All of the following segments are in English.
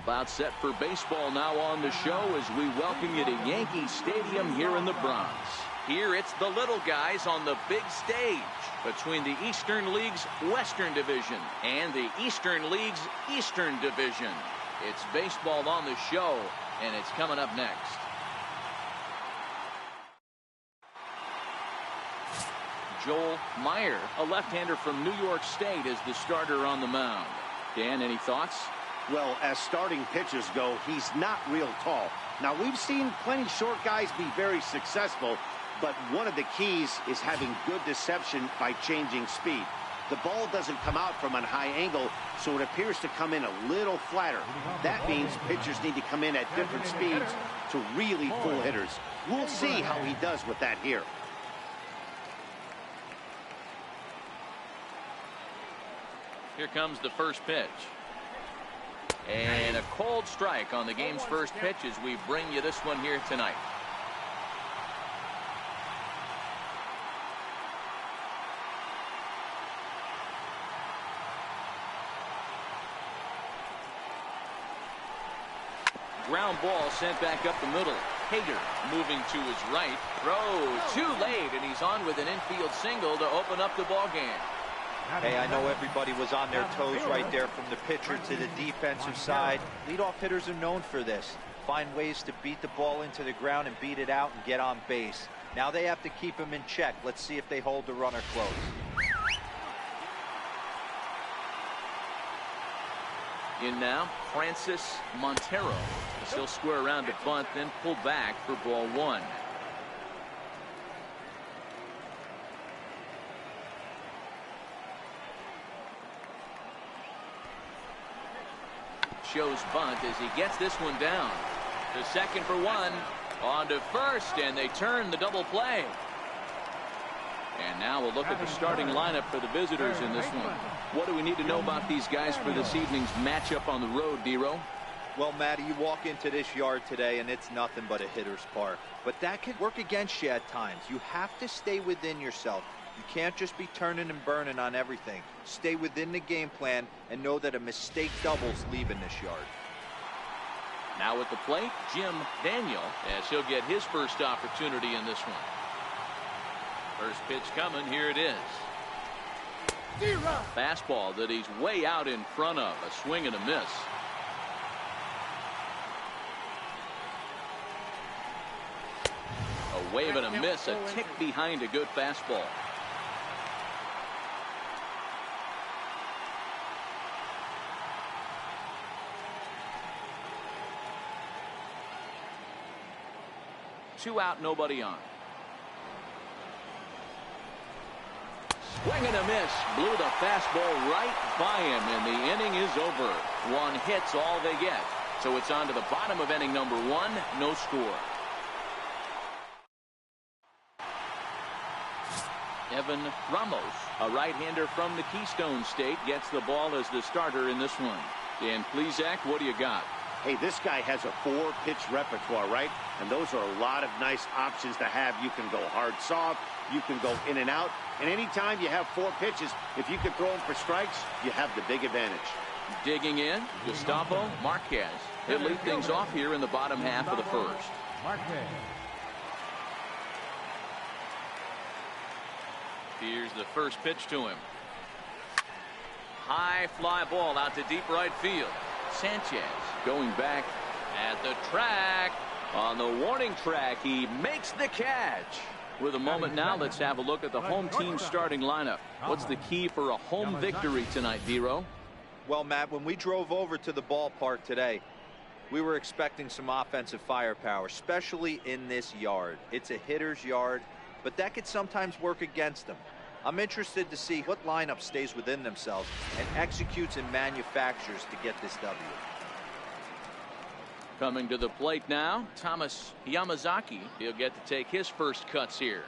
About set for baseball now on the show as we welcome you to Yankee Stadium here in the Bronx. Here it's the little guys on the big stage between the Eastern League's Western Division and the Eastern League's Eastern Division. It's baseball on the show, and it's coming up next. Joel Meyer, a left-hander from New York State, is the starter on the mound. Dan, any thoughts? Well, as starting pitchers go, he's not real tall. Now, we've seen plenty short guys be very successful, but one of the keys is having good deception by changing speed. The ball doesn't come out from a high angle, so it appears to come in a little flatter. That means pitchers need to come in at different speeds to really pull hitters. We'll see how he does with that here. Here comes the first pitch. And a cold strike on the game's first pitch as we bring you this one here tonight. Ground ball sent back up the middle. Hader moving to his right. Throw too late, and he's on with an infield single to open up the ball game. Hey, I know everybody was on their toes right there from the pitcher to the defensive side. Leadoff hitters are known for this. Find ways to beat the ball into the ground and beat it out and get on base. Now they have to keep him in check. Let's see if they hold the runner close. In now, Francis Montero. He'll square around to bunt, then pull back for ball one. Shows bunt as he gets this one down. To second for one. On to first, and they turn the double play. And now we'll look at the starting lineup for the visitors in this one. What do we need to know about these guys for this evening's matchup on the road, Dero? Well, Matty, you walk into this yard today and it's nothing but a hitter's park. But that could work against you at times. You have to stay within yourself. You can't just be turning and burning on everything. Stay within the game plan and know that a mistake doubles leaving this yard. Now at the plate, Jim Daniel, as he'll get his first opportunity in this one. First pitch coming, here it is. Fastball that he's way out in front of. A swing and a miss. A wave and a miss, a tick behind a good fastball. Two out, nobody on. Swing and a miss. Blew the fastball right by him, and the inning is over. One hit's all they get. So it's on to the bottom of inning number one. No score. Evan Ramos, a right-hander from the Keystone State, gets the ball as the starter in this one. Dan Plesac, what do you got? Hey, this guy has a 4-pitch repertoire, right? And those are a lot of nice options to have. You can go hard soft, you can go in and out, and anytime you have 4 pitches, if you can throw them for strikes, you have the big advantage. Digging in, Gustavo Marquez. He'll lead things off here in the bottom half of the first. Here's the first pitch to him. High fly ball out to deep right field. Sanchez going back at the track. On the warning track, he makes the catch. With a moment now, let's have a look at the home team starting lineup. What's the key for a home victory tonight, Dero? Well, Matt, when we drove over to the ballpark today, we were expecting some offensive firepower, especially in this yard. It's a hitter's yard, but that could sometimes work against them. I'm interested to see what lineup stays within themselves and executes and manufactures to get this W. Coming to the plate now, Thomas Yamazaki. He'll get to take his first cuts here.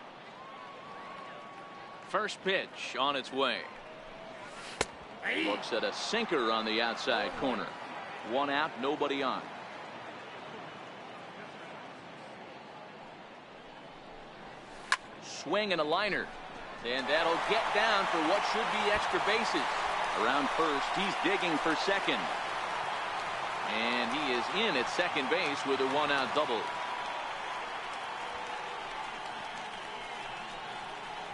First pitch on its way. Looks at a sinker on the outside corner. One out, nobody on. Swing and a liner. And that'll get down for what should be extra bases. Around first, he's digging for second. And he is in at second base with a one-out double.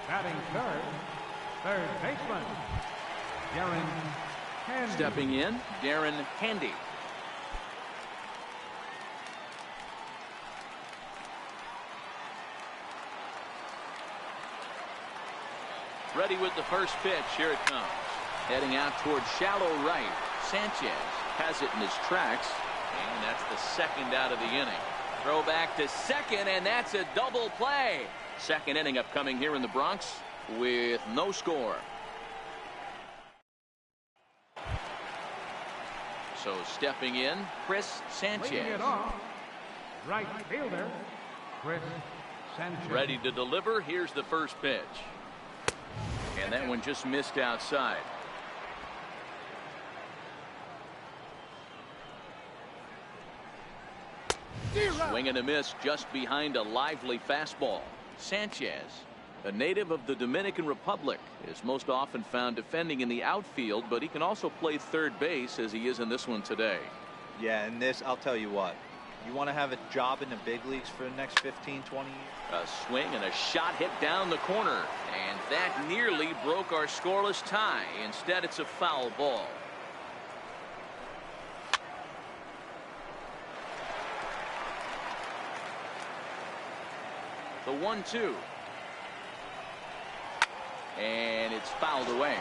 Batting third, third baseman, Darren Handy. Stepping in, Darren Handy. Ready with the first pitch. Here it comes. Heading out towards shallow right. Sanchez has it in his tracks. And that's the second out of the inning. Throw back to second, and that's a double play. Second inning upcoming here in the Bronx with no score. So stepping in, Chris Sanchez. Leading it off, right fielder, Chris Sanchez. Ready to deliver. Here's the first pitch. And that one just missed outside. Swing and a miss just behind a lively fastball. Sanchez, a native of the Dominican Republic, is most often found defending in the outfield, but he can also play third base as he is in this one today. Yeah, and this, I'll tell you what, you want to have a job in the big leagues for the next 15, 20 years? A swing and a shot hit down the corner, and that nearly broke our scoreless tie. Instead, it's a foul ball. The 1-2. And it's fouled away.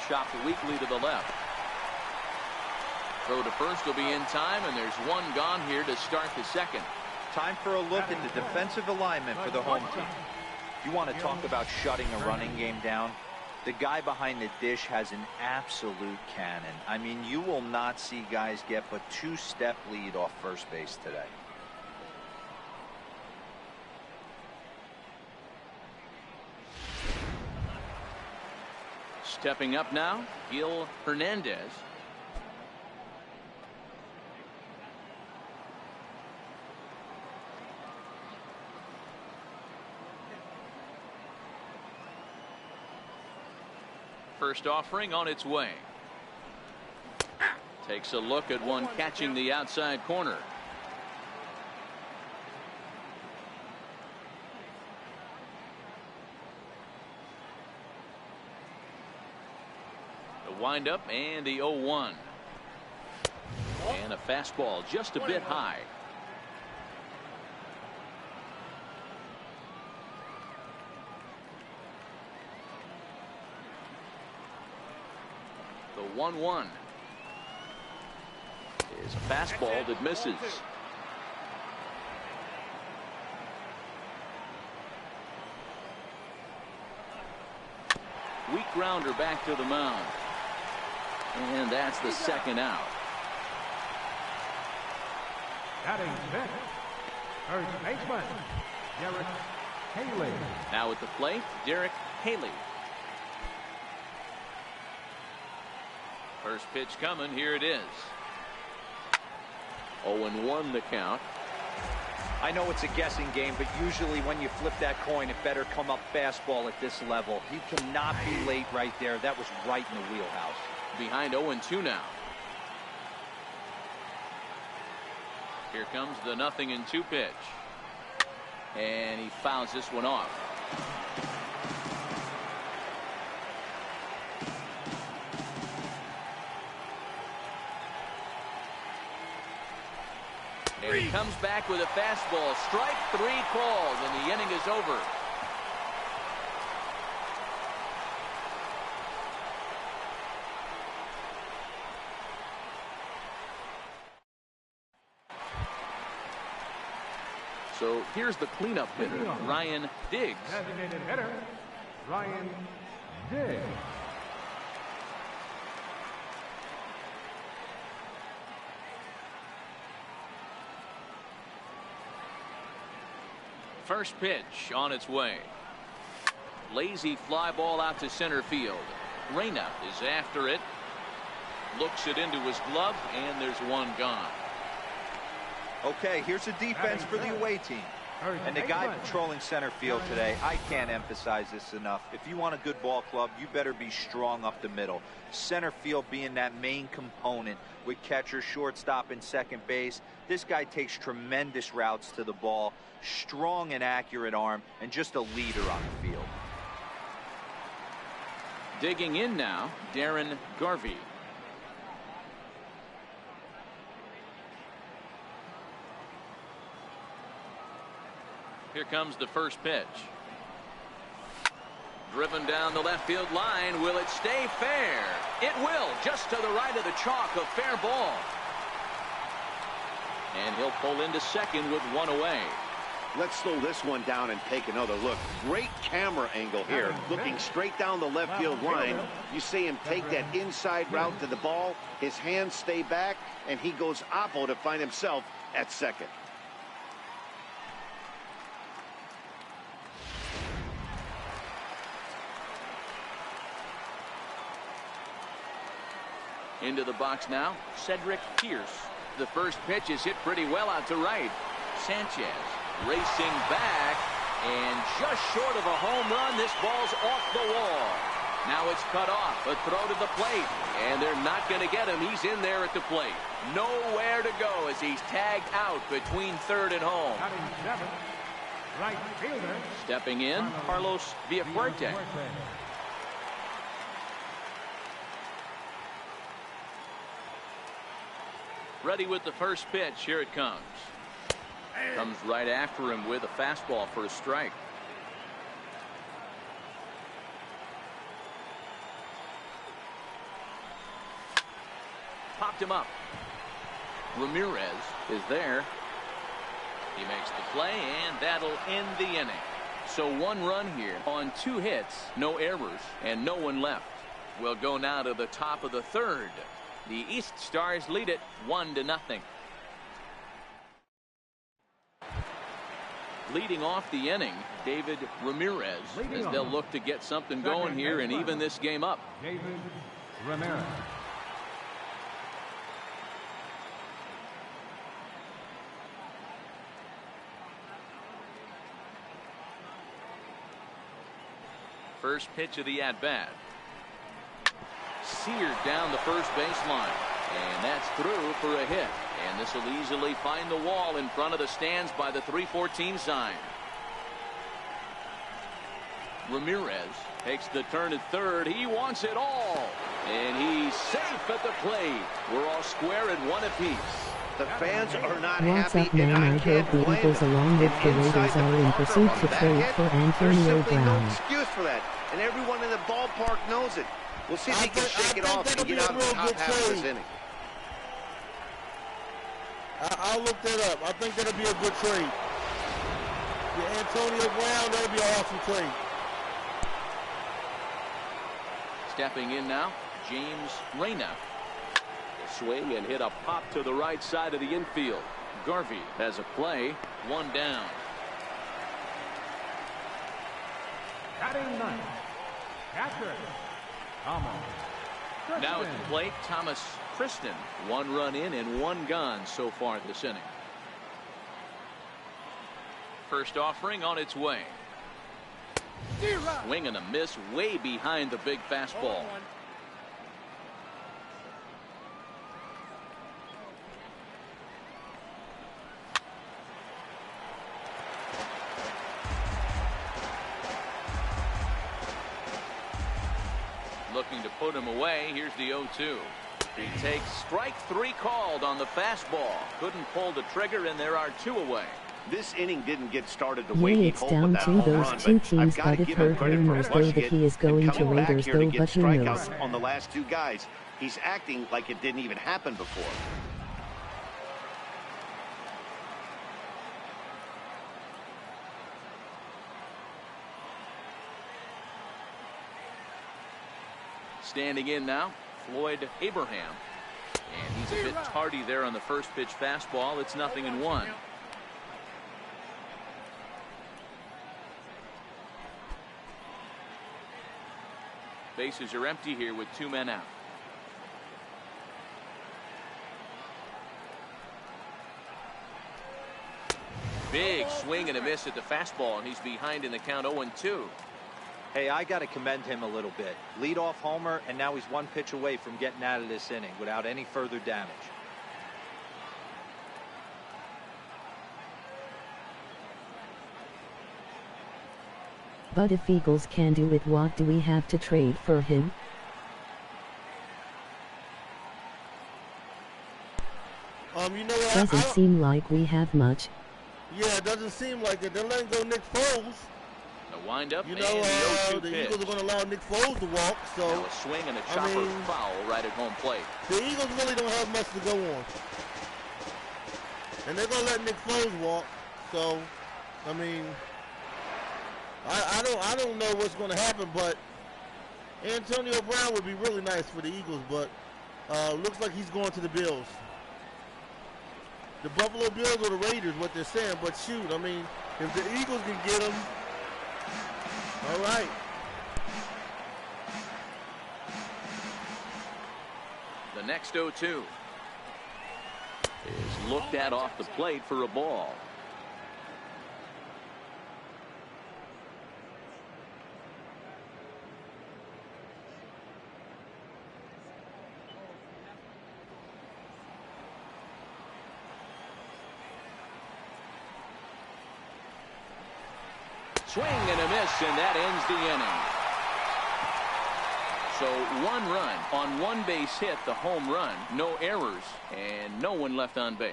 Chopped weakly to the left. Throw to first will be in time, and there's one gone here to start the second. Time for a look at the defensive alignment for the home team. You want to talk about shutting a running game down? The guy behind the dish has an absolute cannon. I mean, you will not see guys get but two-step lead off first base today. Stepping up now, Gil Hernandez. First offering on its way. Takes a look at one catching the outside corner. The windup and the 0-1. And a fastball just a bit high. The 1-1 is a fastball that misses. Weak grounder back to the mound. And that's the second out. Batting fifth, first baseman, Derek Haley. Now at the plate, Derek Haley. First pitch coming. Here it is. 0-1 the count. I know it's a guessing game, but usually when you flip that coin, it better come up fastball at this level. He cannot be late right there. That was right in the wheelhouse. Behind 0-2 now. Here comes the 0-2 pitch. And he fouls this one off. And he comes back with a fastball. Strike three called, and the inning is over. So here's the cleanup hitter, Ryan Diggs. Designated hitter, Ryan Diggs. First pitch on its way. Lazy fly ball out to center field. Reyna is after it. Looks it into his glove, and there's one gone. Okay, here's a defense for the away team. And the guy patrolling center field today, I can't emphasize this enough. If you want a good ball club, you better be strong up the middle. Center field being that main component with catcher, shortstop, and second base. This guy takes tremendous routes to the ball, strong and accurate arm, and just a leader on the field. Digging in now, Darren Garvey. Here comes the first pitch. Driven down the left field line. Will it stay fair? It will. Just to the right of the chalk. A fair ball. And he'll pull into second with one away. Let's slow this one down and take another look. Great camera angle here. Looking straight down the left field line. You see him take that inside route to the ball. His hands stay back, and he goes oppo to find himself at second. Into the box now, Cedric Pierce. The first pitch is hit pretty well out to right. Sanchez racing back, and just short of a home run. This ball's off the wall. Now it's cut off. A throw to the plate, and they're not going to get him. He's in there at the plate. Nowhere to go as he's tagged out between third and home. Right fielder. Stepping in, Carlos Villafuerte. Ready with the first pitch. Here it comes. Comes right after him with a fastball for a strike. Popped him up. Ramirez is there. He makes the play, and that'll end the inning. So one run here on 2 hits, no errors, and no one left. We'll go now to the top of the third. The East Stars lead it 1-0. Leading off the inning, David Ramirez, as they'll look to get something going here and even this game up. David Ramirez. First pitch of the at-bat. Seared down the first baseline, and that's through for a hit. And this will easily find the wall in front of the stands by the 314 sign. Ramirez takes the turn at third. He wants it all, and he's safe at the plate. We're all square at 1 apiece. The fans are not What's happy, up, man? and I I can't heard the blame Eagles them. along with the Raiders are in pursuit to trade for Antonio There's simply Brown. no excuse for that, and everyone in the ballpark knows it. We'll see if he can shake it off and get out of the top half of this inning. I'll look that up. I think that'll be a good trade. Yeah, Antonio Brown, that'll be an awesome trade. Stepping in now, James Reyna. Swing and hit a pop to the right side of the infield. Garvey has a play, 1 down. Batting ninth, catcher Thomas Kristen. Now at the plate, Thomas Kristen. 1 run in and 1 gone so far this inning. First offering on its way. Swing and a miss way behind the big fastball. Looking to put him away. Here's the 0-2. He takes strike 3 called on the fastball. Couldn't pull the trigger, and there are 2 away. This inning didn't get started the way he It's hoped down with that to home those run, 2 but teams, I've got but to I've give him heard credit for rumors though clutching that it he is and going to coming back Raiders here to though, get but who knows? strikeouts on the last 2 guys. He's acting like it didn't even happen before. Standing in now, Floyd Abraham. And he's a bit tardy there on the first pitch fastball. It's 0-1. Bases are empty here with 2 men out. Big swing and a miss at the fastball, and he's behind in the count 0-2. Hey, I got to commend him a little bit. Leadoff homer, and now he's 1 pitch away from getting out of this inning without any further damage. But if Eagles can do it, what do we have to trade for him? You know what? Doesn't seem like we have much. Yeah, it doesn't seem like it. They're letting go Nick Foles. The windup, You and know, the 0-2 the pitch. Eagles are going to allow Nick Foles to walk, so Now a swing and a chopper foul right at home plate. the Eagles really don't have much to go on. And they're going to let Nick Foles walk, so, I mean, I don't know what's going to happen, but Antonio Brown would be really nice for the Eagles, but looks like he's going to the Bills. The Buffalo Bills or the Raiders, what they're saying, but shoot, I mean, if the Eagles can get him, all right. The next 0-2 is looked at off the plate for a ball. Swing and a miss, and that ends the inning. So 1 run on 1 base hit, the home run, no errors, and no one left on base.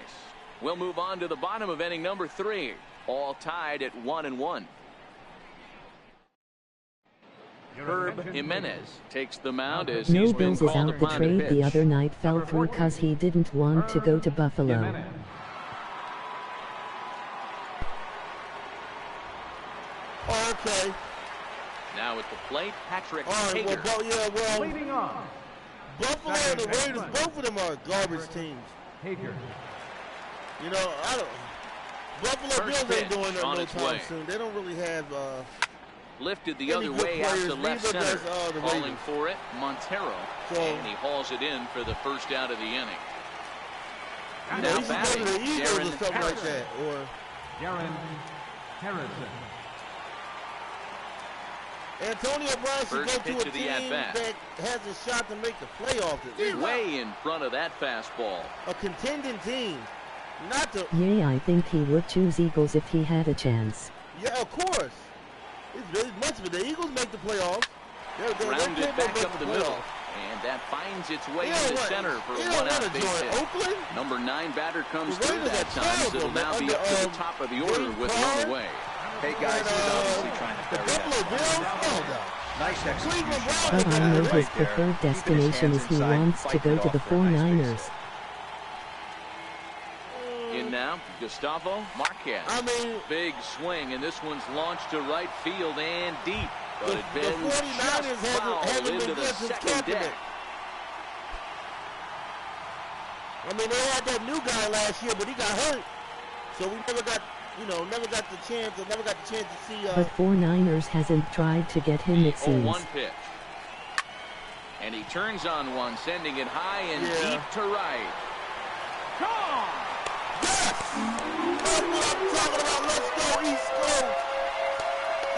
We'll move on to the bottom of inning number 3, all tied at 1-1. Herb Jimenez takes the mound as No he's been Bills is called out. The upon to trade pitch. the other night fell through cause he didn't want to go to Buffalo. Oh, okay. Now at the plate, Patrick All right, Hager. Leading off, Buffalo and the Raiders, both of them are garbage teams. Hager. You know, Buffalo First Bills ain't pitch doing that on no its time way. soon. They don't really have, Lifted the Any other good way out players, to left neither center. does, the Calling Raiders. for it, Montero. So- And he hauls it in for the first out of the inning. you Now know, he should go batting, to the Eagles Darren or something like Harrison. that. Or Darren Harrison. Antonio Brown should First go to pitch a of the team at-bat. that has a shot to make the playoffs. It's Way in front of that fastball. a contending team. Not the, Yeah, I think he would choose Eagles if he had a chance. yeah, of course. It's much of it. The Eagles make the playoffs. They're Rounded capable of back making up the the middle. playoffs. And that finds its way You to don't the want- center for you a don't want one-out to base join hit. Oakland. Number 9 batter comes The through Raiders that are time, so terrible. it'll now be They're up to the under, top of the order Green with Carr. one away. Hey, guys, he's obviously trying to The bury Buffalo that. Bills? Oh, no. Nice execution. Cleveland Browns But I are know better. his right there. preferred Keeping his destination hands is he inside, wants to fighting go it to the off for a nice base 49ers. In now, Gustavo Marquez. I mean, Big swing, and this one's launched to right field and deep. But the it bends 49ers just haven't foul been into good the since second Kaepernick. deck. I mean, they had that new guy last year, but he got hurt. So we never got, never got the chance to see, But 49ers hasn't tried to get him, it seems. 0-1 pitch. And he turns on one, sending it high and Yeah. deep to right. yes! That's what I'm talking about. Let's go East Coast.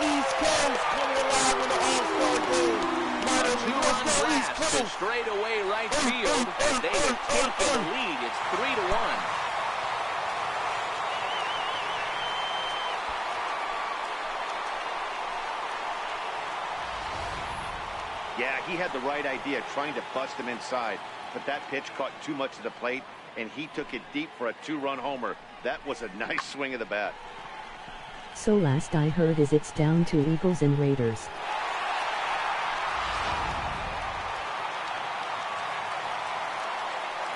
East Coast coming alive in the All-Star game. A 2-run Let's go East blast to Coast. straightaway right field, and they have taken the lead. It's 3-1. Yeah, he had the right idea, trying to bust him inside. But that pitch caught too much of the plate, and he took it deep for a 2-run homer. That was a nice swing of the bat. So last I heard is it's down to Eagles and Raiders.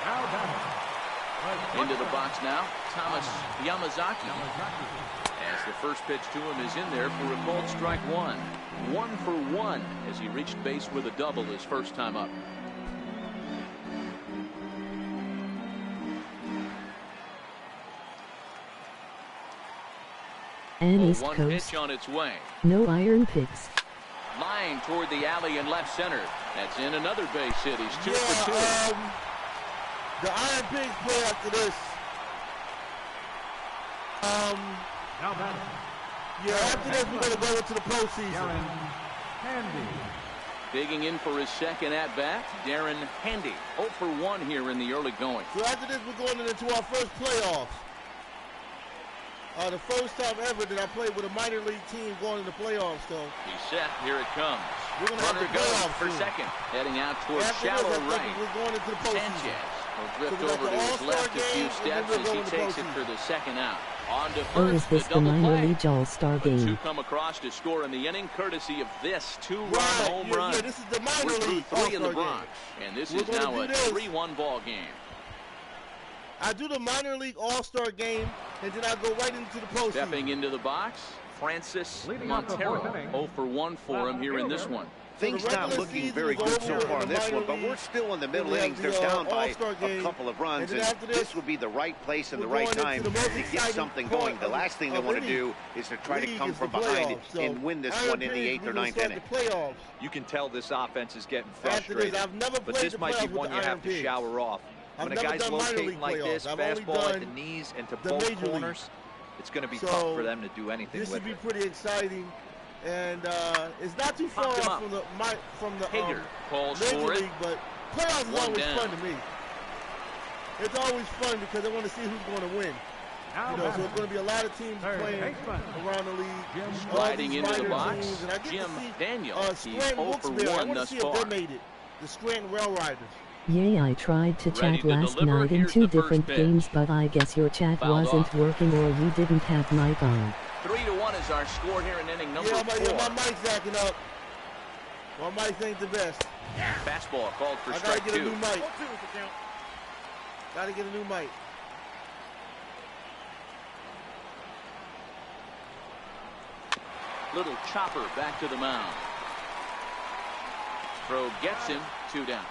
Now batting. Into the box now, Thomas Yamazaki. As the first pitch to him is in there for a called strike one. 1 for 1 as he reached base with a double his first time up. And East One Coast, pitch on its way. no iron picks. Line toward the alley in left center. That's in another base hit. He's 2 for 2. The Iron Pigs play after this. Now batting. Yeah, after this, we're going to go into the postseason. Darren Handy. Digging in for his second at-bat, Darren Handy. 0 for 1 here in the early going. So after this, we're going into our first playoffs. The first time ever that I played with a minor league team going into playoffs, though. He's set. Here it comes. We're going to have Runner to goes playoffs for soon. second. Heading out towards After shallow this, I right. think we're going into the postseason. Sanchez will drift So we got over the to his All-Star left a few game, and then steps we'll as go he into takes it postseason. for the second out. On to Or is first, this the the double minor play. league all-star The two game? come across to score in the inning, courtesy of this two-run Right, home run. yeah, this is the minor We're through league 3 in the All-Star Bronx, game. and this We're is gonna now do a this. 3-1 ball game. I do the minor league All-Star game, and then I go right into the postseason. Stepping into the box, Francis Leading off the Montero. fourth inning. 0 for 1 for him here in this one. Things the not regular looking season very is good over so in far the in this minor one, but league. we're still in the Then middle we have innings. They're the, down by All-Star a game. couple of runs, And and then after this this, would be the right place and the we're right going into time the most to get exciting something part going. The of last thing they of want to any do is to try to league come is from the behind playoffs. So and win this Iron one in the Pigs, 8th or we're gonna 9th start inning. the playoffs. You can tell this offense is getting After frustrated. this, I've never But played this the might be playoffs with one the you Iron have to Pigs. shower off. I've When a never guy's done minor locating league like this, playoffs. I've only fastball at the done knees and to the both major league. corners, it's going to be So, tough for them to do anything This with should be it. pretty exciting, and it's not too far Popped him off up. from the Hager calls major for it. league, but playoffs is One always down. fun to me. It's always fun because I want to see who's going to win. Now You know, so batting. it's going to be a lot of teams Third playing baseman. around the league. Jim all Sliding these into the minor box, teams, and I get Jim to see, Daniel. He's Scranton 0 for Wilkes-Barre. I 1 want to thus see if far. they made it. The Scranton Rail Riders. Yay, I tried to Ready chat to last deliver. night in Here's 2 the first different pitch. games, but I guess your chat Fouled wasn't off. working or you didn't have mic on. 3-1 is our score here in inning number 4. My mic's acting up. My mic ain't the best. Fastball called for I gotta strike get a 2. new mic. Gotta get a new mic. Little chopper back to the mound. Throw gets him. 2 down.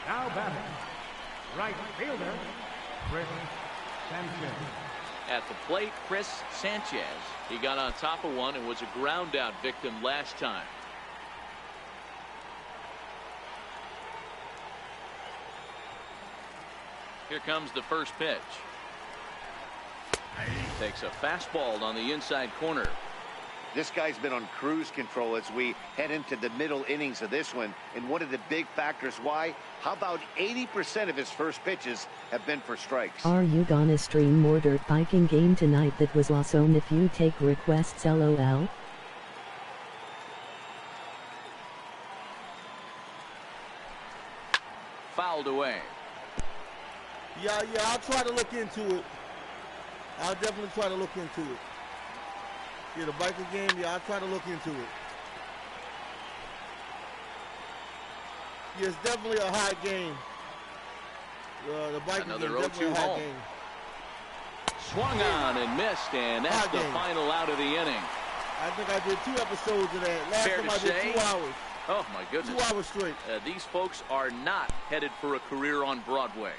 Now batting. Right fielder, Chris Sanchez. At the plate, Chris Sanchez. He got on top of one and was a ground out victim last time. Here comes the first pitch. Takes a fastball on the inside corner. This guy's been on cruise control as we head into the middle innings of this one. And one of the big factors why, how about 80% of his first pitches have been for strikes? Are you gonna stream more dirt biking game tonight? That was awesome. If you take requests, lol. Fouled away. Yeah, I'll try to look into it. I'll definitely try to look into it. Yeah, the biker game, yeah, I'll try to look into it. Yeah, it's definitely a high game. The biker Another game, definitely 0-2 a high home. game. Swung on and missed, and that's High the game. final out of the inning. I think I did 2 episodes of that. Last Fair time to I did say. 2 hours. Oh, my 2 goodness. hours straight. These folks are not headed for a career on Broadway.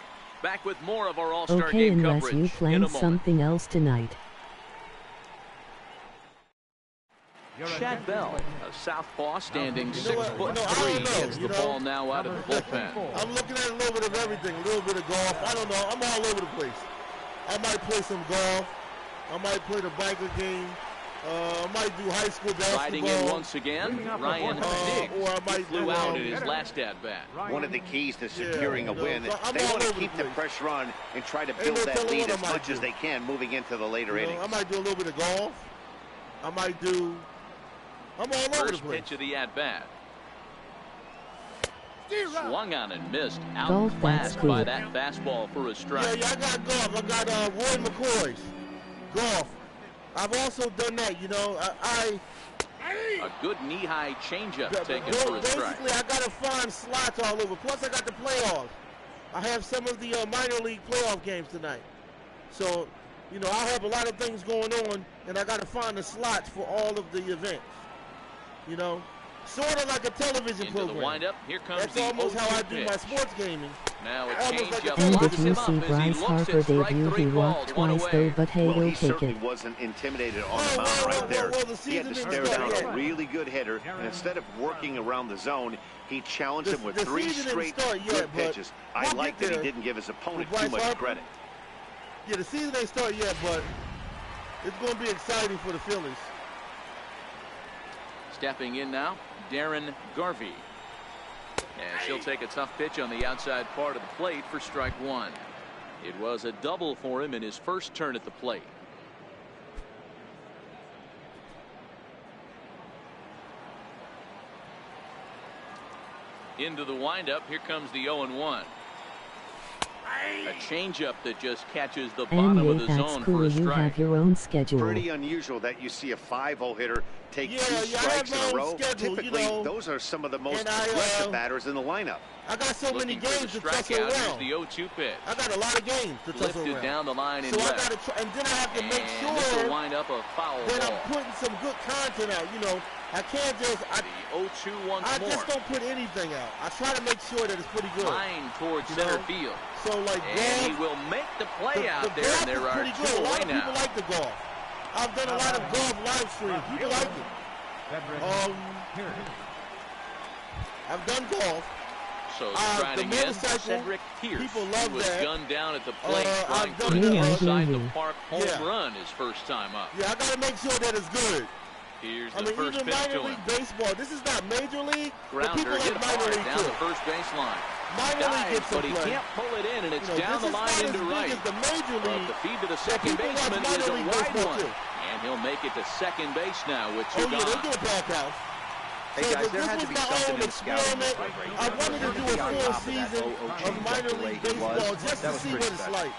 Back with more of our All-Star Okay, Game unless coverage you in plan a moment. something else tonight. Shad Bell, a southpaw standing You know what? 6'3", I don't know, gets the ball now out of the bullpen. I'm looking at a little bit of everything, a little bit of golf. I don't know. I'm all over the place. I might play some golf. I might play the biker game. I might do high school basketball. Riding in once again, Ryan Diggs. Or I might He flew do, out in his last at-bat. One of the keys to securing a win. so I'm They all want to over the keep the place. pressure on and try to Ain't build no that telling lead what I as might much as do. they can moving into the later You know, innings. I might do a little bit of golf. I'm all over the First place. pitch of the at-bat. Swung on and missed. Golf, that's Outclassed cool. by that fastball for a strike. Yeah, I got golf. I got Roy McCoy's golf. I've also done that, you know. A good knee-high changeup taken for a strike. Basically, I got to find slots all over. Plus, I got the playoffs. I have some of the minor league playoff games tonight. So, you know, I have a lot of things going on, and I got to find the slots for all of the events. You know, Sort of like a television Into the program. windup. Here comes That's the almost how I 0-2 do my pitch. sports gaming. Now a Almost like changeup a And blocks did you him up see as he Bryce looks Harper at strike debut? three He walked called, one twice away. though, but hey, Well, go he take certainly it. wasn't intimidated on the Oh, mound right there. well, the He had to season stare didn't down start a yet. really good hitter, and instead of working around the zone, he challenged him with The 3 season didn't straight start yet, good but pitches. I we'll like get that he there didn't give his opponent with too Bryce much Harper. credit. Yeah, the season ain't started yet, but it's going to be exciting for the Phillies. Stepping in now, Darren Garvey. And she'll take a tough pitch on the outside part of the plate for strike one. It was a double for him in his first turn at the plate. Into the windup. Here comes the 0-1. A changeup that just catches the bottom of And the that's zone for cool. a You strike. have your own schedule. Pretty unusual that you see a 5-0 hitter take Yeah, 2 I have strikes my in a own row. schedule, Typically, you know, those are some of the most and I, aggressive batters in the lineup. I got so many Looking for games the to tussle strikeout. Here's around. the 0-2 pitch. I got a lot of games to tussle Lifted around. down the line and So I left. got to try, and then I have to make And this will sure wind up a foul that ball. I'm putting some good content out. You know, I can't just, The 0-2 once I more. just don't put anything out. I try to make sure that it's pretty good. Line towards You center know? field. So like And he golf, will make the play out the there, golf and there is are pretty 2 good. A lot away of people now. like the golf. I've done a lot of golf live streams. People like it. I've done golf. So the striding in, motorcycle, Cedric Pierce, people love who was that. gunned down at the plate, trying I've for done an the, inside the yeah. park home Yeah. run his first time up. Yeah, I got to make sure that it's good. Here's I the mean, first even pitch minor to him. league baseball, this is not major league, but Grounder people hit like minor hard league down too. the first baseline. Minor league Dives, gets some but he play. can't pull it in, and it's You know, down this the is line not into as big right. as the major But league. the feed to the but second people watch baseman minor is a league wide baseball one. too. And he'll make it to second base now with 2 Oh yeah, they gone. do a back house. Hey So guys, there this had was to be my something own in scouting experiment. right I now. wanted to For him do be a on full top of that season 0-0 of changeup minor the way league he was, baseball just that to was see pretty what it's special. like.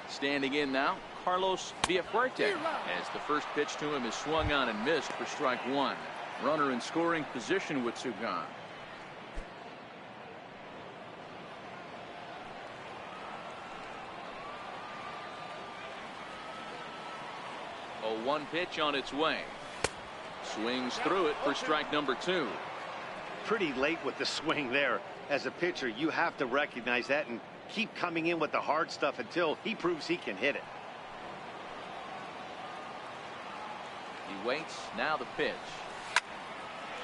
Standing in now, Carlos Villafuerte, as the first pitch to him is swung on and missed for strike one. Runner in scoring position with 2 gone. A 1 pitch on its way. Swings through it for strike number 2. Pretty late with the swing there. As a pitcher, you have to recognize that and keep coming in with the hard stuff until he proves he can hit it. He waits. Now the pitch.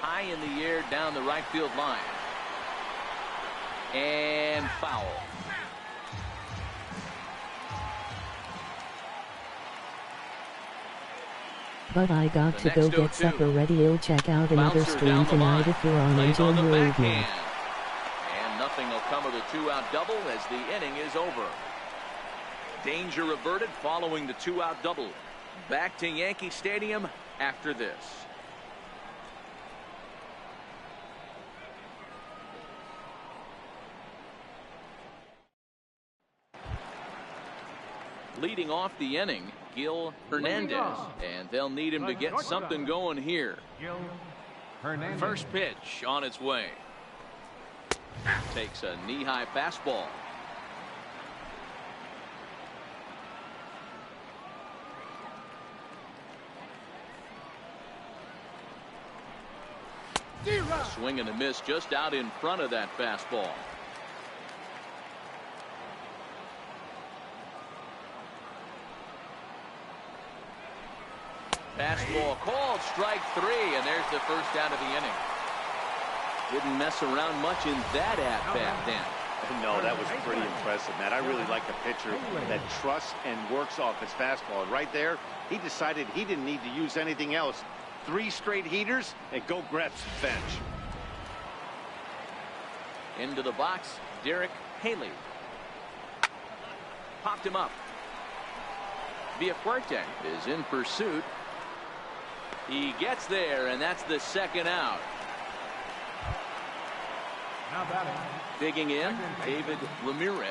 High in the air down the right field line. And foul. But I got The to go next get 0-2. supper ready. You'll check out another Bouncer stream down the tonight line. if you're on. Plays Enjoy on the your backhand. evening. And nothing will come of the 2-out double as the inning is over. Danger averted following the 2-out double. Back to Yankee Stadium after this. Leading off the inning, Gil Hernandez, and they'll need him to get something going here. Gil Hernandez. First pitch on its way. Takes a knee-high fastball. A swing and a miss just out in front of that fastball. Fastball called, strike 3, and there's the first out of the inning. Didn't mess around much in that at-bat, Dan. No, that was pretty impressive, Matt. I really like a pitcher that trusts and works off his fastball. And right there, he decided he didn't need to use anything else. 3 straight heaters and go grab some bench. Into the box, Derek Haley. Popped him up. Villafuerte is in pursuit. He gets there, and that's the second out. Now batting. Digging in, David Ramirez,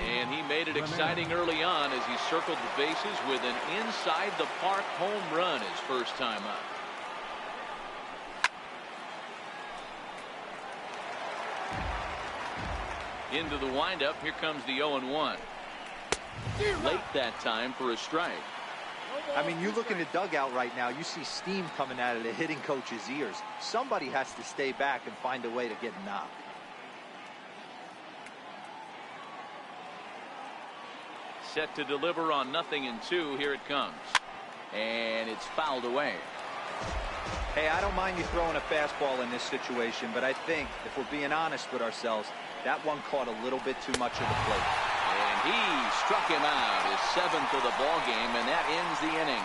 and he made it exciting early on as he circled the bases with an inside-the-park home run his first time up. Into the windup. Here comes the 0-1. Late that time for a strike. I mean, you look in the dugout right now, you see steam coming out of the hitting coach's ears. Somebody has to stay back and find a way to get knocked. Set to deliver on 0-2. Here it comes. And it's fouled away. Hey, I don't mind you throwing a fastball in this situation, but I think if we're being honest with ourselves, that one caught a little bit too much of the plate. And he struck him out, his 7th of the ball game, and that ends the inning.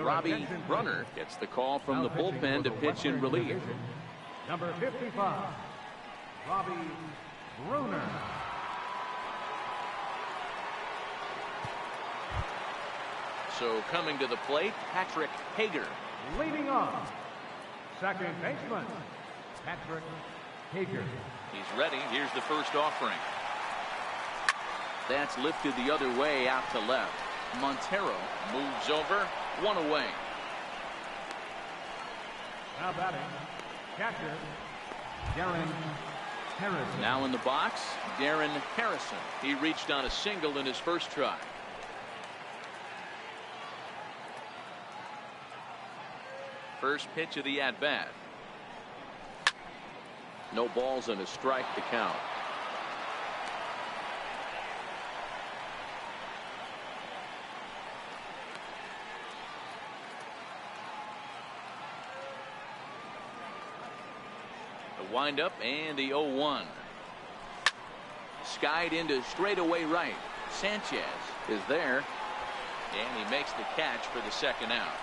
Robbie Brunner gets the call from the bullpen to pitch in relief. Number 55, Robbie Brunner. So coming to the plate, Patrick Hager. Leading off, second baseman, Patrick Hager. He's ready. Here's the first offering. That's lifted the other way out to left. Montero moves over, 1 away. Now batting, catcher, Darren Harrison. Now in the box, Darren Harrison. He reached on a single in his first try. First pitch of the at-bat. No balls and a strike to count. The windup and the 0-1. Skied into straightaway right. Sanchez is there, and he makes the catch for the second out.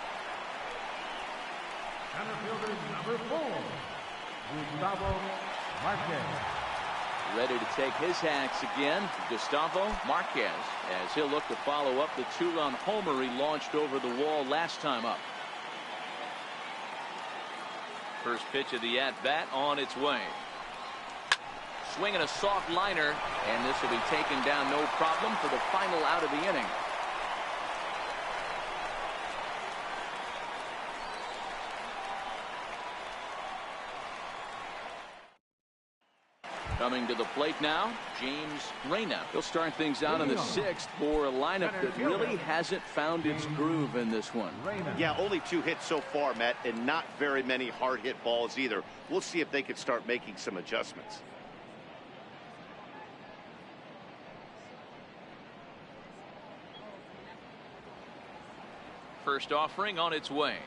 Center fielder number 4, Gustavo Marquez. Ready to take his hacks again, Gustavo Marquez, as he'll look to follow up the 2-run homer he launched over the wall last time up. First pitch of the at-bat on its way. Swinging a soft liner, and this will be taken down no problem for the final out of the inning. Coming to the plate now, James Reyna. He'll start things out in the 6th for a lineup that really hasn't found its groove in this one. Yeah, only 2 hits so far, Matt, and not very many hard hit balls either. We'll see if they can start making some adjustments. First offering on its way.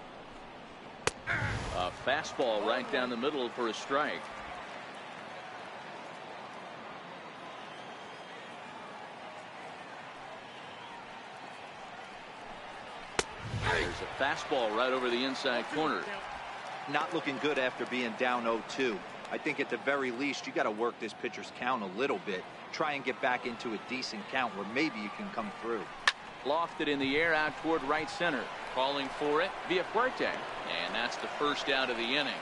A fastball right down the middle for a strike. There's a fastball right over the inside corner. Not looking good after being down 0-2. I think at the very least you got to work this pitcher's count a little bit. Try and get back into a decent count where maybe you can come through. Lofted in the air out toward right center. Calling for it, Villafuerte. And that's the first out of the inning.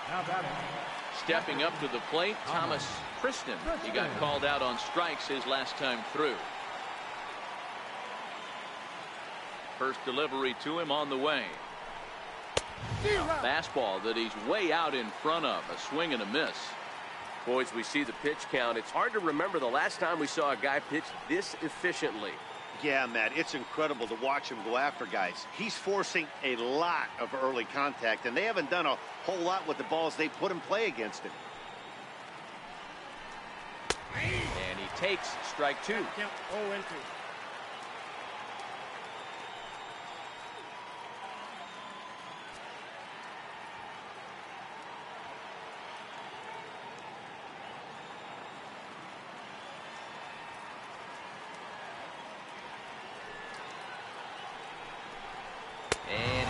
Now batting, stepping up to the plate, Thomas Kristen. He got called out on strikes his last time through. First delivery to him on the way. A fastball that he's way out in front of. A swing and a miss. Boys, we see the pitch count. It's hard to remember the last time we saw a guy pitch this efficiently. Yeah, Matt, it's incredible to watch him go after guys. He's forcing a lot of early contact, and they haven't done a whole lot with the balls they put in play against him. And he takes strike 2. Count 0-2.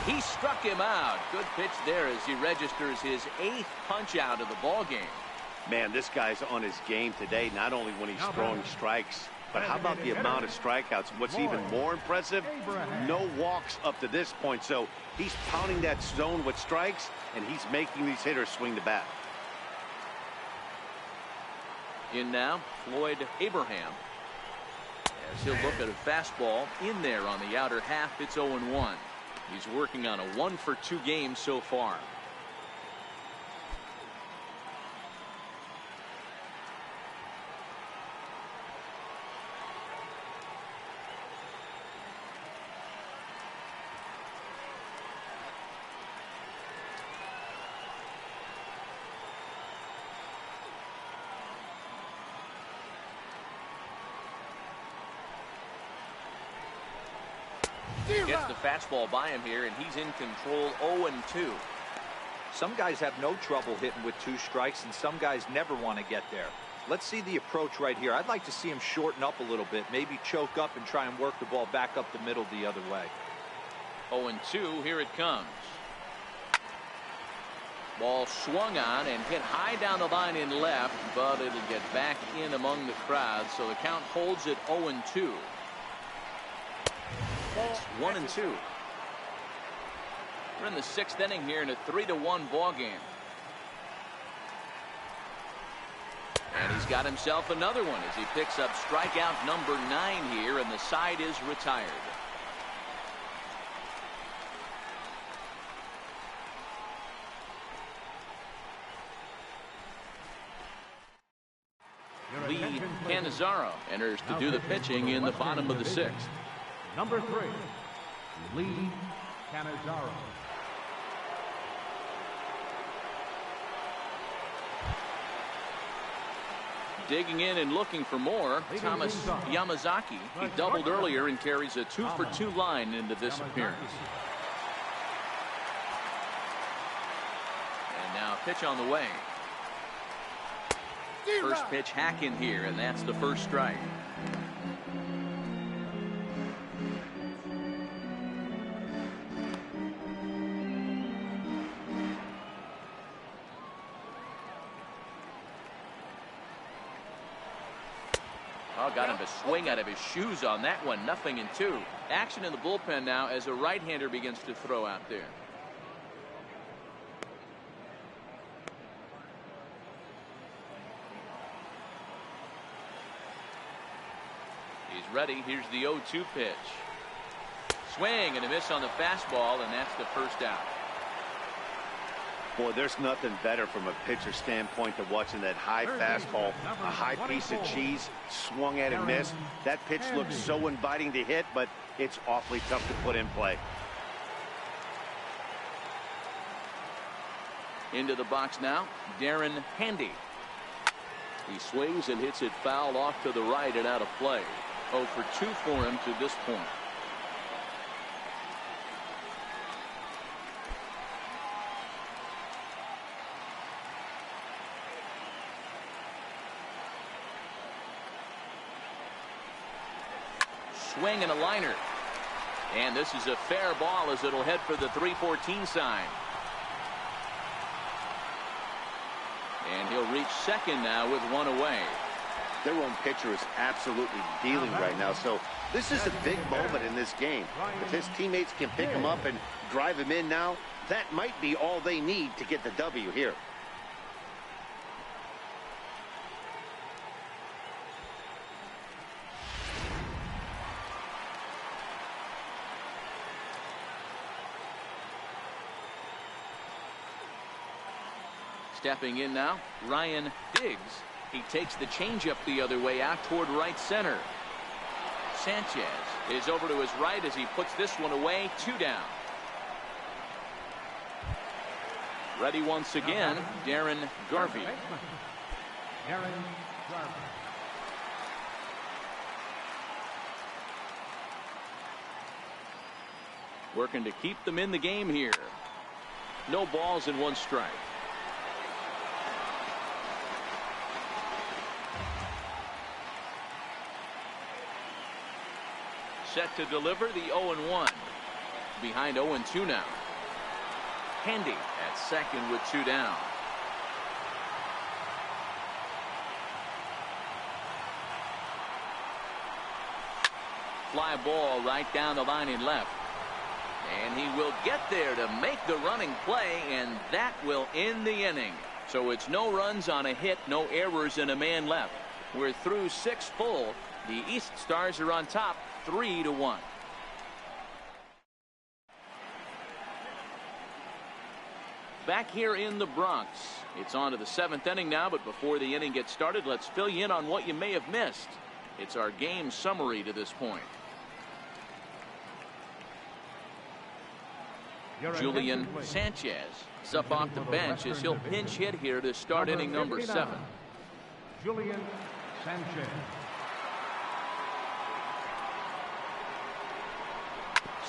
He struck him out. Good pitch there as he registers his 8th punch out of the ball game. Man, this guy's on his game today, not only when he's throwing strikes, but how about the amount of strikeouts? What's even more impressive, no walks up to this point. So he's pounding that zone with strikes, and he's making these hitters swing the bat. In now, Floyd Abraham. As he'll look at a fastball in there on the outer half, it's 0-1. He's working on a 1-for-2 game so far. Gets the fastball by him here, and he's in control. 0-2. Some guys have no trouble hitting with 2 strikes, and some guys never want to get there. Let's see the approach right here. I'd like to see him shorten up a little bit, maybe choke up and try and work the ball back up the middle the other way. 0-2, here it comes. Ball swung on and hit high down the line in left, but it'll get back in among the crowd, so the count holds at 0-2. It's 1-2. We're in the 6th inning here in a 3-1 ball game. And he's got himself another one as he picks up strikeout number 9 here, and the side is retired. Lee Cannizzaro enters to do the pitching in the bottom of the 6th. Number 3, Lee Cannizzaro. Digging in and looking for more, Thomas Yamazaki. He doubled earlier and carries a 2-for-2 line into this appearance. And now pitch on the way. First pitch hack in here, and that's the first strike. Oh, got him to swing out of his shoes on that one. 0-2. Action in the bullpen now as a right-hander begins to throw out there. He's ready. Here's the 0-2 pitch. Swing and a miss on the fastball, and that's the first out. Boy, there's nothing better from a pitcher standpoint than watching that high fastball, a high piece of cheese, swung at and missed. That pitch looks so inviting to hit, but it's awfully tough to put in play. Into the box now, Darren Handy. He swings and hits it foul off to the right and out of play. 0-for-2 for him to this point. Swing and a liner. And this is a fair ball as it'll head for the 3-14 sign. And he'll reach second now with one away. Their own pitcher is absolutely dealing right now, so this is a big moment in this game. If his teammates can pick him up and drive him in now, that might be all they need to get the W here. Stepping in now, Ryan Diggs. He takes the changeup the other way out toward right center. Sanchez is over to his right as he puts this one away. 2 down. Ready once again, Darren Garvey. Darren Garvey. Working to keep them in the game here. No balls and 1 strike. Set to deliver the 0-1. Behind 0-2 now. Handy at second with 2 down. Fly ball right down the line in left. And he will get there to make the running play, and that will end the inning. So it's no runs on a hit, no errors, and a man left. We're through 6 full. The East Stars are on top 3-1. Back here in the Bronx. It's on to the 7th inning now, but before the inning gets started, let's fill you in on what you may have missed. It's our game summary to this point. Julian Sanchez is up off the bench as he'll pinch hit here to start inning number 7. Julian Sanchez.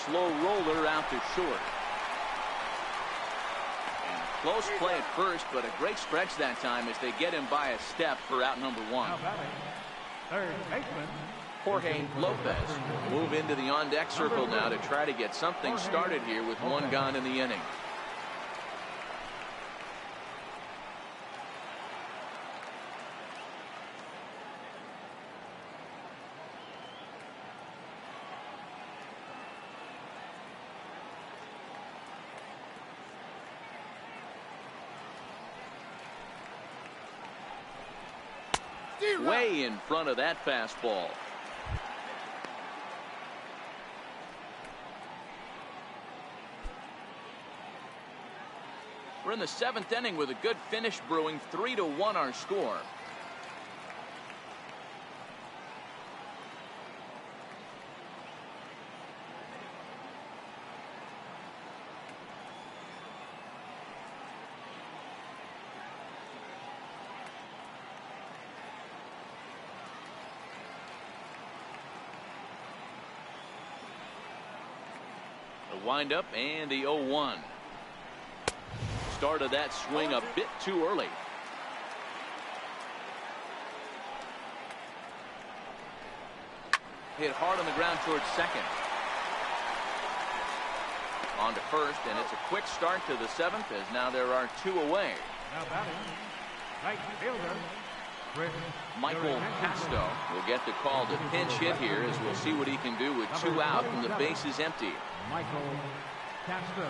Slow roller out to short. And close play at first, but a great stretch that time as they get him by a step for out number 1. Now batting, third baseman Jorge Lopez will move into the on-deck circle now to try to get something started here with 1 gone in the inning. Way in front of that fastball. We're in the 7th inning with a good finish brewing. 3-1 our score. The windup and the 0-1. Started that swing a bit too early. Hit hard on the ground towards second. On to first, and it's a quick start to the 7th as now there are 2 away. Now batting, right fielder Chris Michael Casto will get the call to pinch hit here as we'll see what he can do with 2 out and the base is empty. Michael Castro.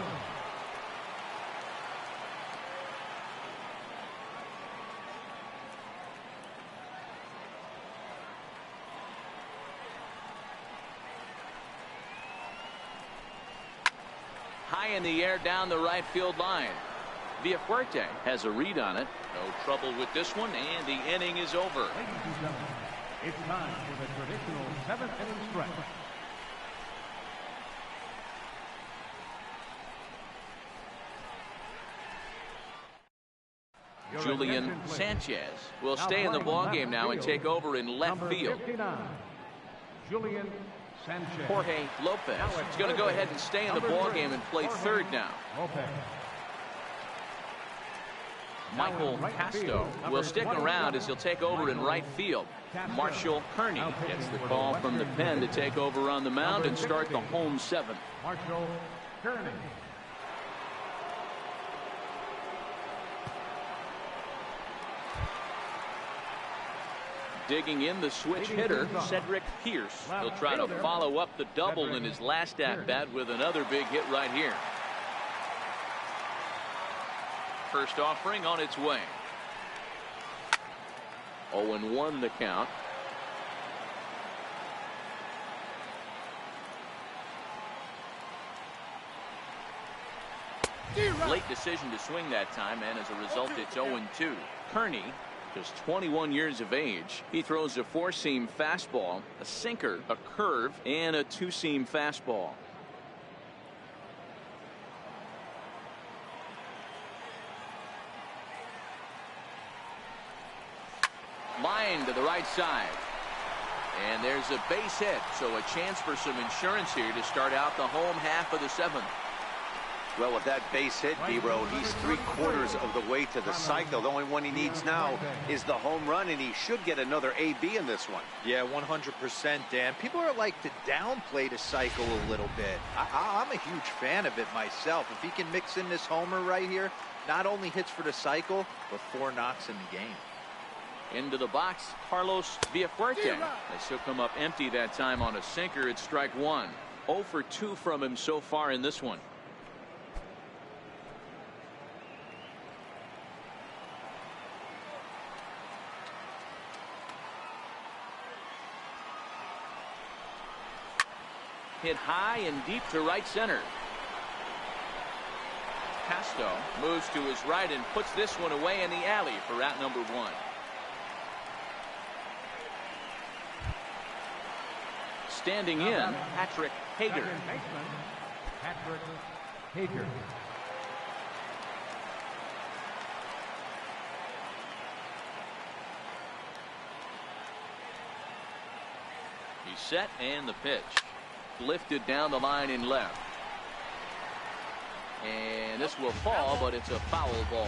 High in the air down the right field line. Villafuerte has a read on it. No trouble with this one, and the inning is over. Ladies and gentlemen, it's time for the traditional 7th inning stretch. Julian Sanchez will stay in the ballgame now and take over in left field. 59, Julian Sanchez. Jorge Lopez is going to go ahead and stay in the ballgame and play third now. Lopez. Michael Casto will stick around as he'll take over in right field. Marshall Kearney gets the call from the pen to take over on the mound and start the home 7th. Marshall Kearney. Digging in the switch hitter, Cedric Pierce. He'll try to follow up the double in his last at-bat with another big hit right here. First offering on its way. 0-1 the count. Late decision to swing that time, and as a result, it's 0-2. Kearney, just 21 years of age. He throws a 4-seam fastball, a sinker, a curve, and a 2-seam fastball. Line to the right side. And there's a base hit, so a chance for some insurance here to start out the home half of the 7th. Well, with that base hit, D-Row, he's 3/4 of the way to the cycle. The only one he needs now is the home run, and he should get another AB in this one. Yeah, 100%, Dan. People are like to downplay the cycle a little bit. I'm a huge fan of it myself. If he can mix in this homer right here, not only hits for the cycle, but 4 knocks in the game. Into the box, Carlos Villafuerte. As he'll come up empty that time on a sinker at strike 1. 0 for 2 from him so far in this one. hit high and deep to right center. Casto moves to his right and puts this one away in the alley for out number 1. Standing in, Patrick Hager. Patrick Hager. He's set and the pitch. Lifted down the line in left. And this will fall, but it's a foul ball.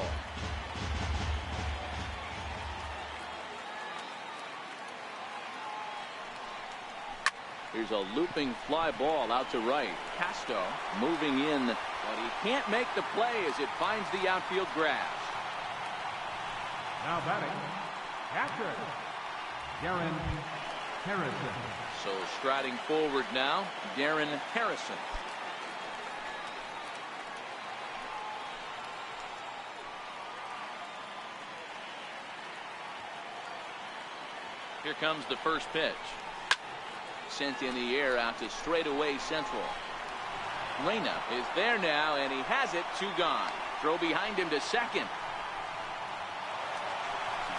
Here's a looping fly ball out to right. Casto moving in, but he can't make the play as it finds the outfield grass. Now batting, catcher, Darren Harrison. So striding forward now, Darren Harrison. Here comes the first pitch. Sent in the air out to straightaway central. Reyna is there now, and he has it. 2 gone. Throw behind him to second.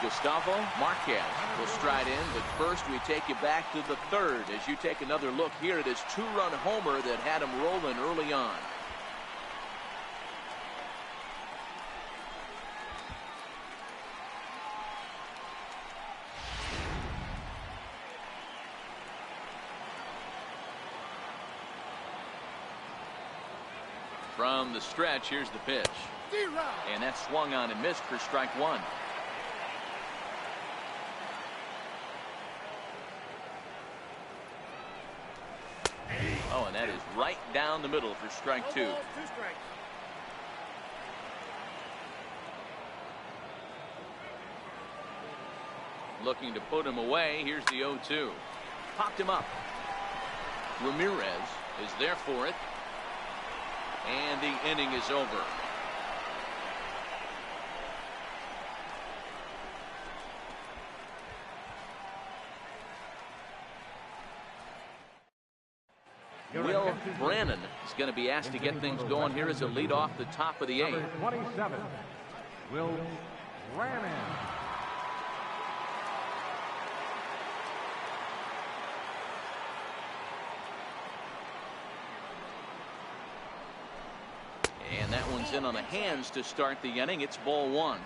Gustavo Marquez will stride in, but first we take you back to the third as you take another look here at his 2-run homer that had him rolling early on. From the stretch, here's the pitch. And that's swung on and missed for strike 1. Oh, and that is right down the middle for strike 2. Looking to put him away. Here's the 0-2. Popped him up. Ramirez is there for it. And the inning is over. Will Brannon is going to be asked to get things going here as a lead off the top of the 8th. Number 27, Will Brannon. And that one's in on the hands to start the inning. It's ball 1.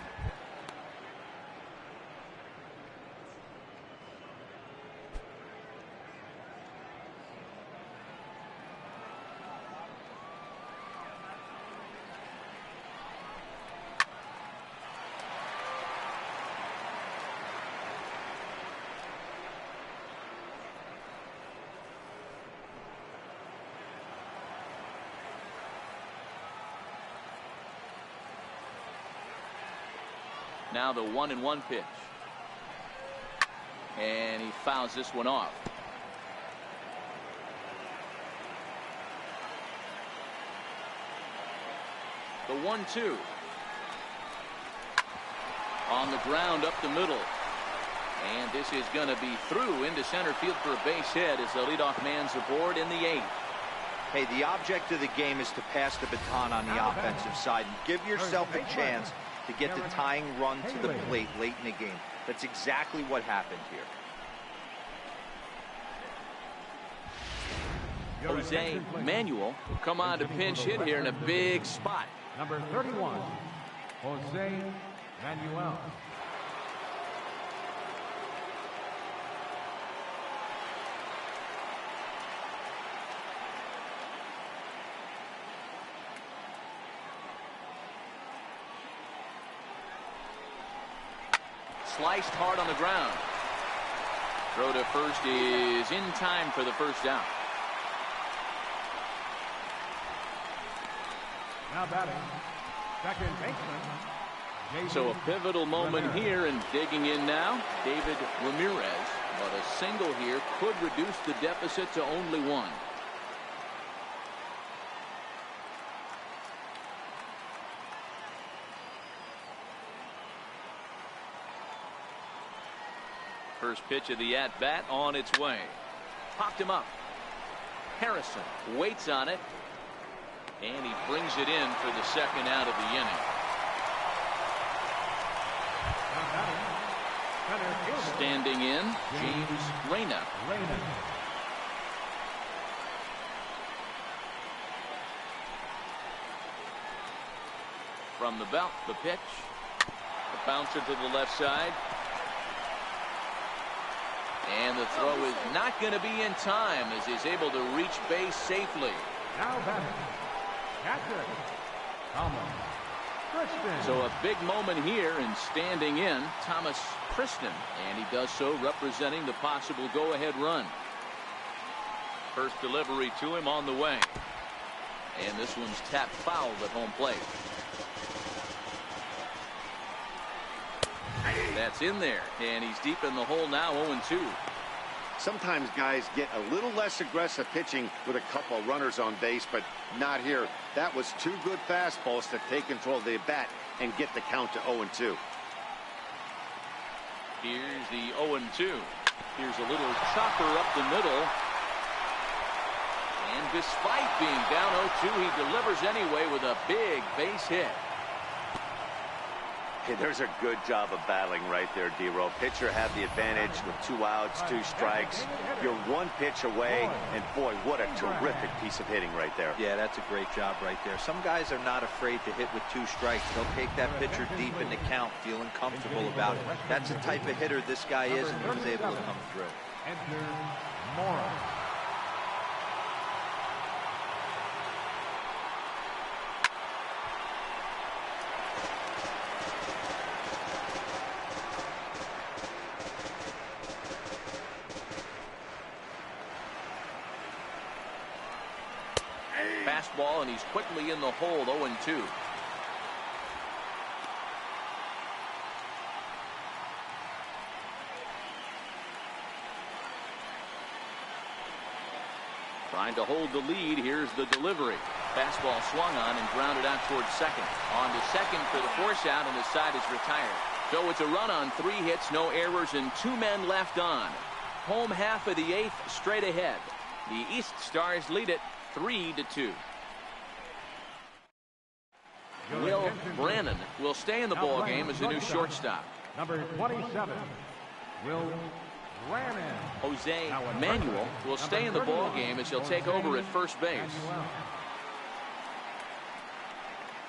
Now the 1-1 pitch. And he fouls this one off. The 1-2. On the ground up the middle. And this is going to be through into center field for a base hit as the leadoff man's aboard in the 8th. Hey, the object of the game is to pass the baton on the offensive side and give yourself a chance to get the tying run to the plate late in the game. That's exactly what happened here. Jose Manuel will come on to pinch hit here in a big spot. Number 31, Jose Manuel. Sliced hard on the ground. Throw to first is in time for the first down. Now batting, second baseman. So a pivotal moment here, and digging in now, David Ramirez. But a single here could reduce the deficit to only 1. First pitch of the at-bat on its way. Popped him up. Harrison waits on it, and he brings it in for the second out of the inning. Standing in, James Reyna. From the belt, the pitch. The bouncer to the left side. And the throw is not going to be in time as he's able to reach base safely. Now batting, catcher, Thomas Kristen. So a big moment here, and standing in, Thomas Kristen, and he does so representing the possible go-ahead run. First delivery to him on the way, and this one's tapped foul at home plate. That's in there, and he's deep in the hole now, 0-2. Sometimes guys get a little less aggressive pitching with a couple of runners on base, but not here. That was two good fastballs to take control of the bat and get the count to 0-2. Here's the 0-2. Here's a little chopper up the middle. And despite being down 0-2, he delivers anyway with a big base hit. Hey, there's a good job of battling right there, D-Row. Pitcher had the advantage with 2 outs, 2 strikes. You're 1 pitch away, and boy, what a terrific piece of hitting right there. Yeah, that's a great job right there. Some guys are not afraid to hit with 2 strikes. They'll take that pitcher deep in the count, feeling comfortable about it. That's the type of hitter this guy is, and he was able to come through. Enter Morris. Fastball, and he's quickly in the hole, 0-2. Trying to hold the lead. Here's the delivery. Fastball swung on and grounded out towards second. On to second for the force out, and the side is retired. So it's a run on 3 hits, no errors, and 2 men left on. Home half of the 8th straight ahead. The East Stars lead it 3-2. Will Brannon will stay in the ball game as the new shortstop. Number 27, Will Brannon. Jose Manuel will stay in the ball game as he'll take over at first base.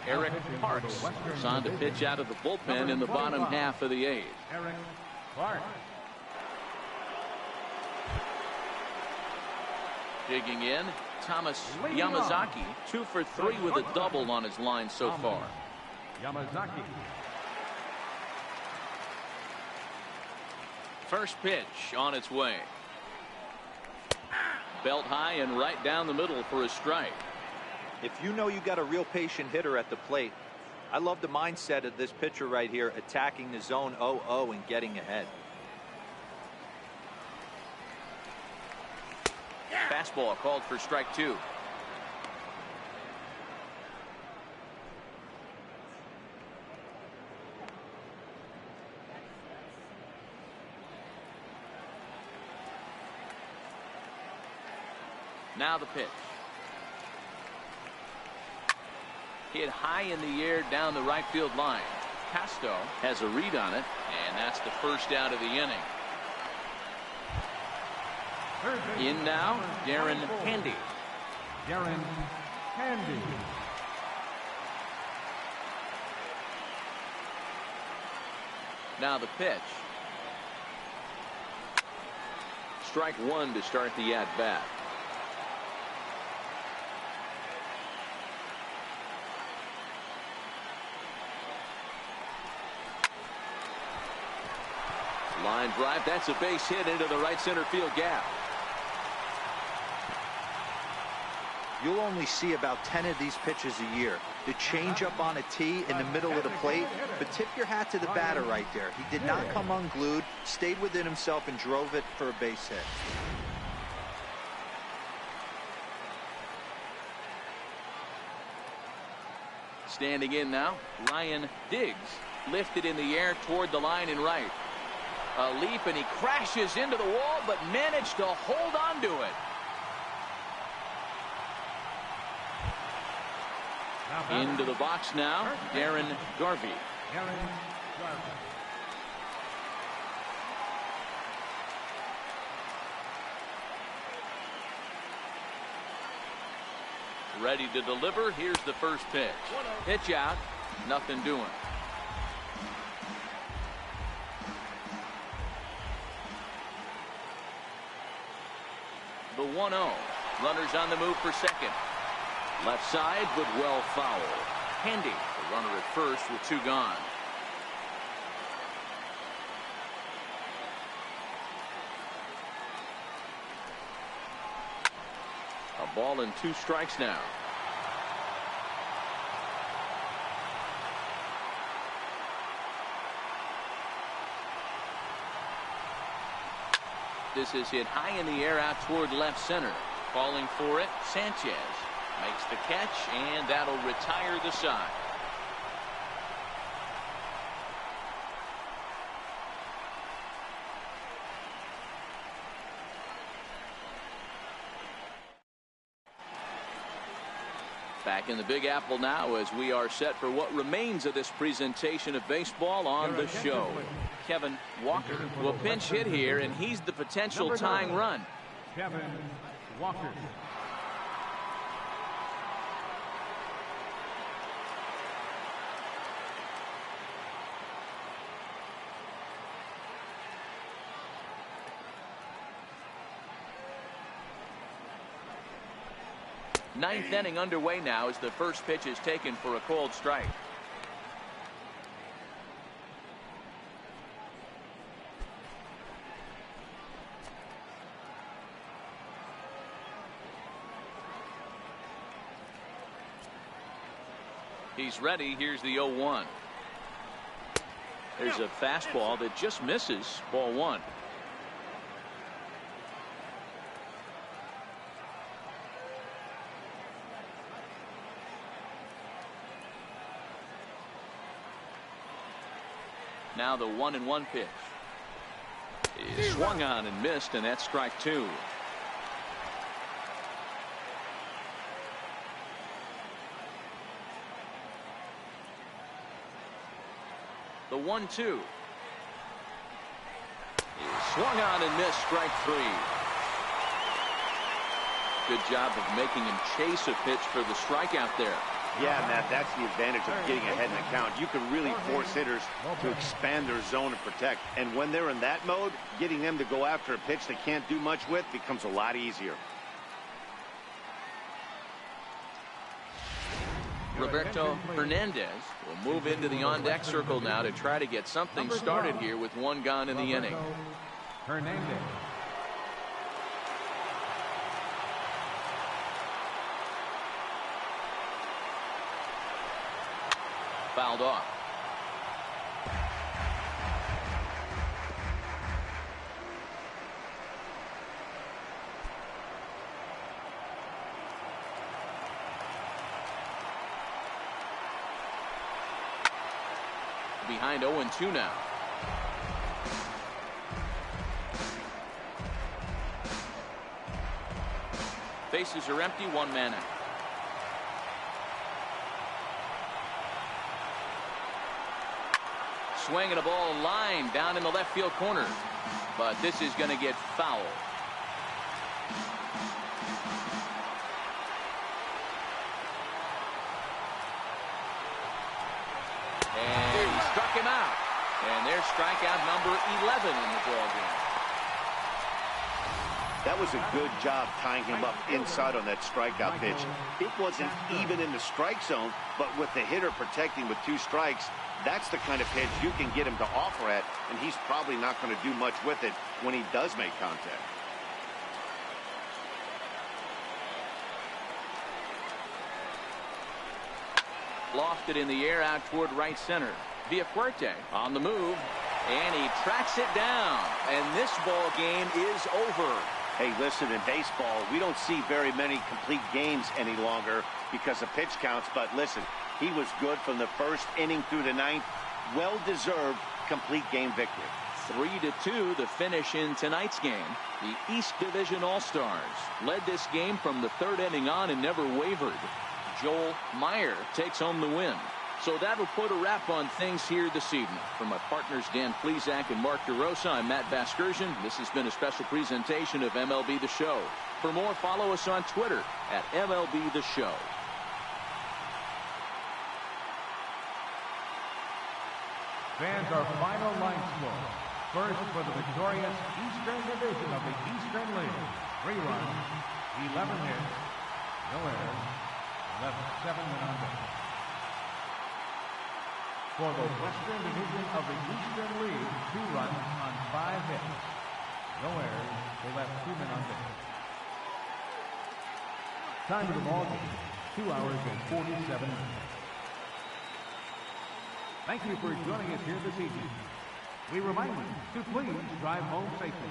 Eric Parks is on to pitch out of the bullpen in the bottom half of the 8th. Eric Clark. Digging in, Thomas Yamazaki, 2 for 3 with a double on his line so far. Yamazaki. First pitch on its way. Belt high and right down the middle for a strike. If you know you got a real patient hitter at the plate, I love the mindset of this pitcher right here, attacking the zone 0-0 and getting ahead. Fastball called for strike 2. Now the pitch. Hit high in the air down the right field line. Casto has a read on it, and that's the first out of the inning. In now, Darren Handy. Darren Handy. Now the pitch. Strike 1 to start the at-bat. Line drive, that's a base hit into the right center field gap. You'll only see about 10 of these pitches a year. The changeup on a tee in the middle of the plate, but tip your hat to the batter right there. He did not come unglued, stayed within himself, and drove it for a base hit. Standing in now, Ryan Diggs, lifted in the air toward the line and right. A leap, and he crashes into the wall, but managed to hold on to it. Into the box now, Darren Garvey. Ready to deliver. Here's the first pitch. Pitch out. Nothing doing. The 1-0. Runners on the move for second. Left side, but well foul. Handy, the runner at first with 2 gone. A ball and 2 strikes now. This is hit high in the air out toward left center. Calling for it, Sanchez makes the catch, and that'll retire the side. Back in the Big Apple now as we are set for what remains of this presentation of baseball on the show. Kevin Walker will pinch hit here, and he's the potential tying run. Kevin Walker. Ninth inning underway now as the first pitch is taken for a cold strike. He's ready. Here's the 0-1. There's a fastball that just misses. Ball 1. Now the 1-1 pitch is swung on and missed, and that's strike 2. The 1-2 is swung on and missed, strike 3. Good job of making him chase a pitch for the strikeout there. Yeah, Matt, that's the advantage of getting ahead in the count. You can really force hitters to expand their zone and protect. And when they're in that mode, getting them to go after a pitch they can't do much with becomes a lot easier. Roberto Hernandez will move into the on-deck circle now to try to get something started here with 1 gone in the inning. Hernandez. Fouled off. Behind 0-2 now. Bases are empty, 1 man out. Swinging a ball line down in the left field corner, but this is going to get foul. And he struck him out, and there's strikeout number 11 in the ball game. That was a good job tying him up inside on that strikeout pitch. It wasn't even in the strike zone, but with the hitter protecting with 2 strikes, that's the kind of pitch you can get him to offer at, and he's probably not going to do much with it when he does make contact. Lofted in the air out toward right center. Villafuerte on the move, and he tracks it down, and this ball game is over. Hey, listen, in baseball, we don't see very many complete games any longer because of pitch counts, but listen, he was good from the first inning through the 9th. Well-deserved complete game victory. 3-2 the finish in tonight's game. The East Division All-Stars led this game from the 3rd inning on and never wavered. Joel Meyer takes home the win. So that'll put a wrap on things here this evening. For my partners Dan Plesac and Mark DeRosa, I'm Matt Vasgersian. This has been a special presentation of MLB The Show. For more, follow us on Twitter at MLB The Show. Fans, our final line score. First for the victorious Eastern Division of the Eastern League. 3 runs, 11 hits, no errors, left 7 men on base. For the Western Division of the Eastern League, 2 runs on 5 hits, no errors, they left 2 men on base. Time of the ball game, 2 hours and 47 minutes. Thank you for joining us here this evening. We remind you to please drive home safely.